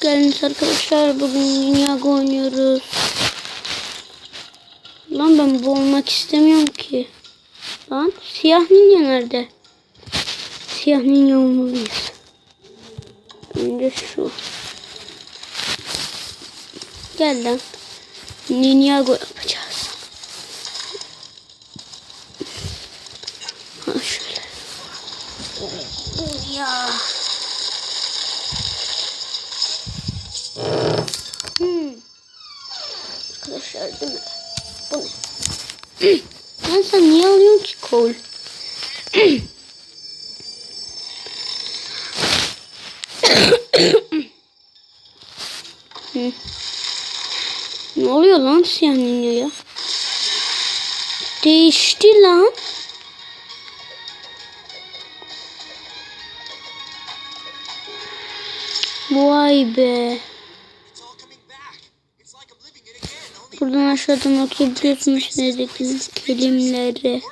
geldiniz arkadaşlar. Bugün Dünya oynuyoruz. Lan ben bu olmak istemiyorum ki. Lan siyah ninja nerede? Siyah ninja olmalıyız. Önce şu. Gel lan. Ninjago yapacağız. Ha şöyle. Ya. Arkadaşlar değil mi? Bu ne? Lan sen niye alıyorsun ki kol? Ne oluyor lan siyah ninja'ya? Değişti lan. Vay be. Buradan aşağıdan okuyabiliyorsunuz dedikleri kelimeleri.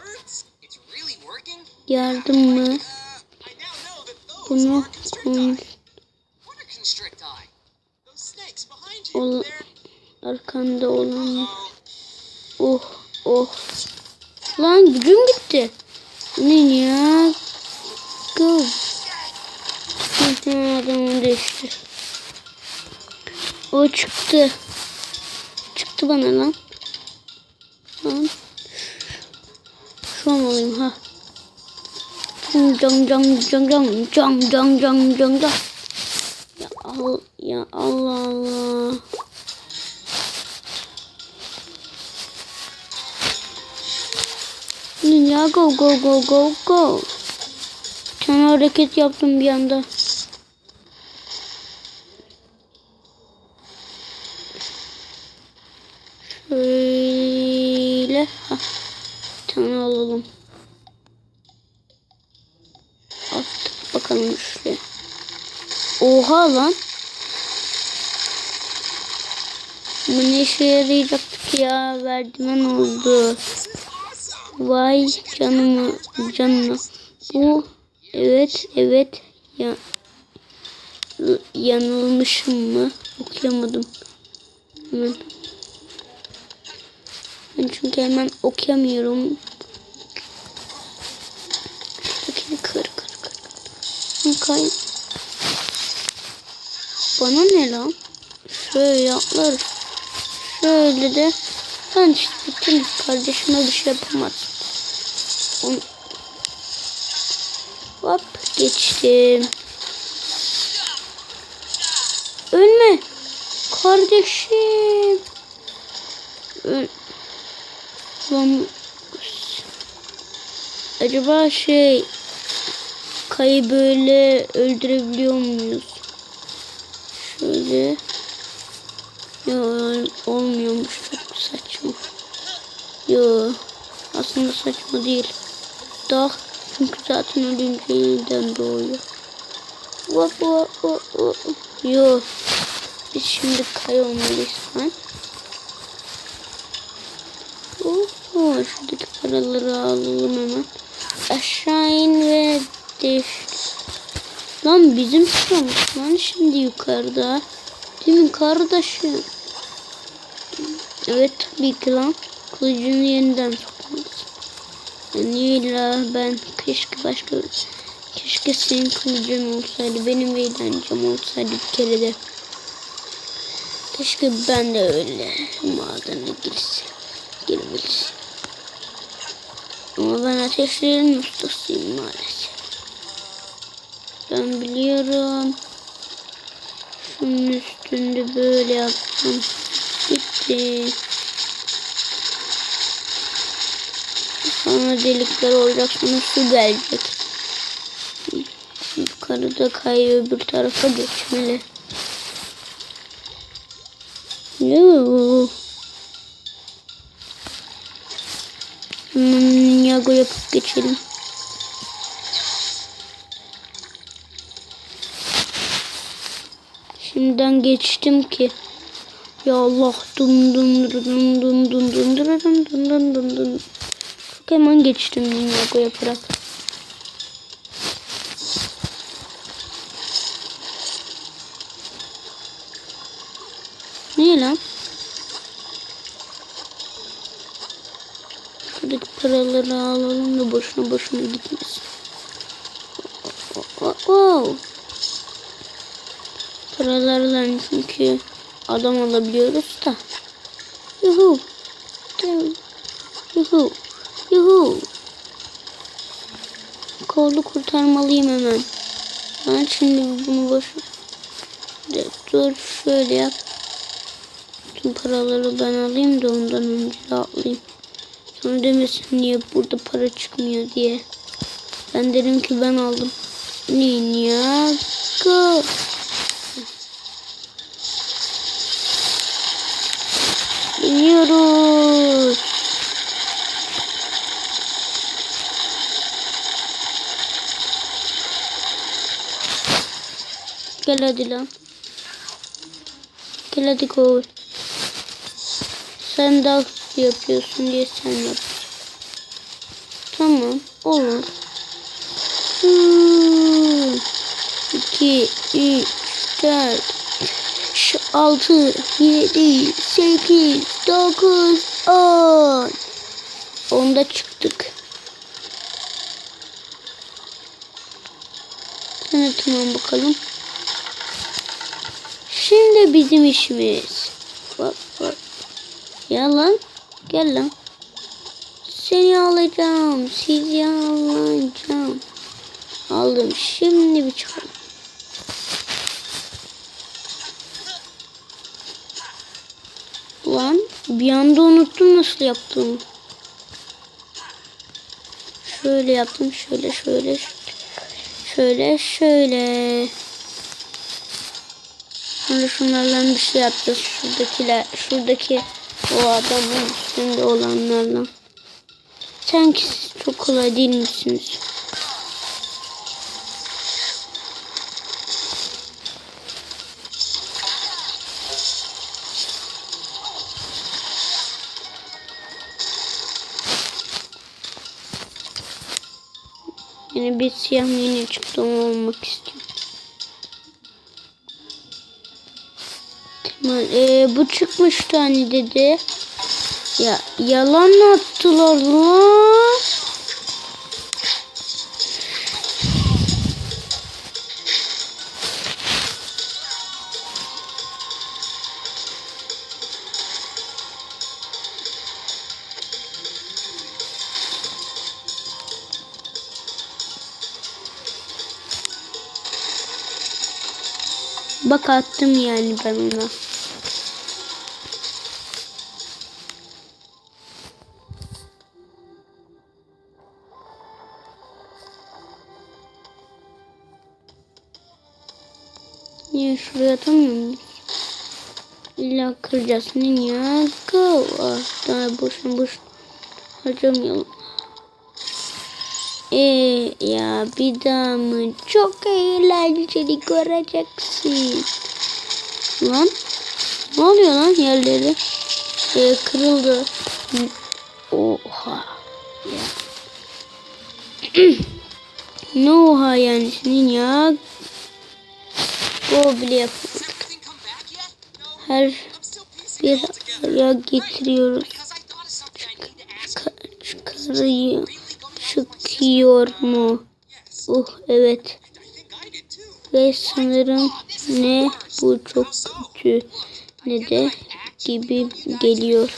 Yardım mı? Bunu arkanda olan. Oh. Lan gücüm gitti. Ne ya? Go. Adamı değişti. O çıktı. Çıktı bana lan. Şu an alayım ha. Cang. Ya Allah. Ya go. Bir tane hareket yaptım bir anda. Şöyle. Ha. Bir tane alalım. Attık bakalım şuraya. Oha lan. Bu ne işe yarayacaktık ya? Verdimen oldu. Vay canına. Bu evet ya yanılmışım mı? Okuyamadım. Hemen. Ben çünkü hemen okuyamıyorum. Şuradakini kır. Kay. Bana ne lan? Şöyle atlar. Şöyle de ben işte bütün kardeşime bir şey yapamaz. Hop geçtim. Ölme. Kardeşim. Lan acaba Kayı böyle öldürebiliyor muyuz? Şöyle. Yo olmuyormuş, çok saçma. Yo aslında saçma değil. Çünkü zaten ölünce yeniden doğuyor. Yo biz şimdi Kay olmalıyız lan. Şuradaki paraları alalım hemen. Aşağı in ve değiş. Lan bizim sıramız lan şimdi yukarıda. Değil mi kardeşim? Evet tabii ki lan. Kılıcını yeniden sokmalısın. Yani ben keşke senin kılıcın olsaydı. Benim eğlencem olsaydı bir kere de. Keşke ben de öyle madene girebilsem. Ama ben ateşlerin ustasıyım maalesef. Ben biliyorum. Şunun üstünde böyle yaptım. Bitti. Sonra delikler olacak. Sonra su gelecek. Yukarıda Kayı öbür tarafa geçmeli. Yoo. Yago yapıp geçelim. Şimdiden geçtim ki. Ya Allah dun. Çok hemen geçtim Yago yaparak. Niye lan? Şuradaki paraları alalım da boşuna boşuna gitmesin. Wow. Paralarla çünkü adam alabiliyoruz da. Yuhu. Yuhu. Yuhu. Kolu kurtarmalıyım hemen. Ben şimdi bunu boş. Dur şöyle yap. Tüm paraları ben alayım da ondan önce atlayayım. Sonra demesin niye burada para çıkmıyor diye. Ben dedim ki ben aldım. Ninjago. İniyoruz. Gel hadi lan. Gel hadi koy. Sen daha hızlı yapıyorsun diye sen yap. Tamam olur. 2, 3, 4, 6, 7, 8, 9, 10. 10'da çıktık. Tamam bakalım. Şimdi bizim işimiz. Bak. Ya lan. Gel lan. Seni alacağım. Sizi alacağım. Aldım. Şimdi bir çıkalım. Lan bir anda unuttum nasıl yaptığımı. Şöyle yaptım. Şöyle. Sonra şunlarla bir şey yapacağız. Şuradaki o adamın üstünde olanlarla. Sanki siz çok kolay değil misiniz? Yine bir siyah mini çıktı, olmak istiyorum. Tamam, bu çıkmıştı hani dedi. Ya yalan attılar lan. Bak attım yani ben ona. Niye şuraya atamıyor muyuz? İlla kıracağız. Niye? Go. Daha boşuna harcamayalım. Ya bir daha mı? Çok eğlenceli göreceksin. Lan. Ne oluyor lan yerleri? Kırıldı. Oha. Ya. Ne oha yani senin ya? O bile yapamadık. Her bir araya getiriyoruz. Çıkıyor mu? Evet. Ve sanırım ne bu çok kötü ne de gibi geliyor.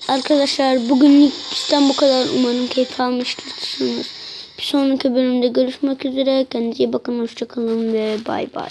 Arkadaşlar bugünlük bizden bu kadar. Umarım keyif almışsınız. Bir sonraki bölümde görüşmek üzere. Kendinize iyi bakın. Hoşçakalın ve bay bay.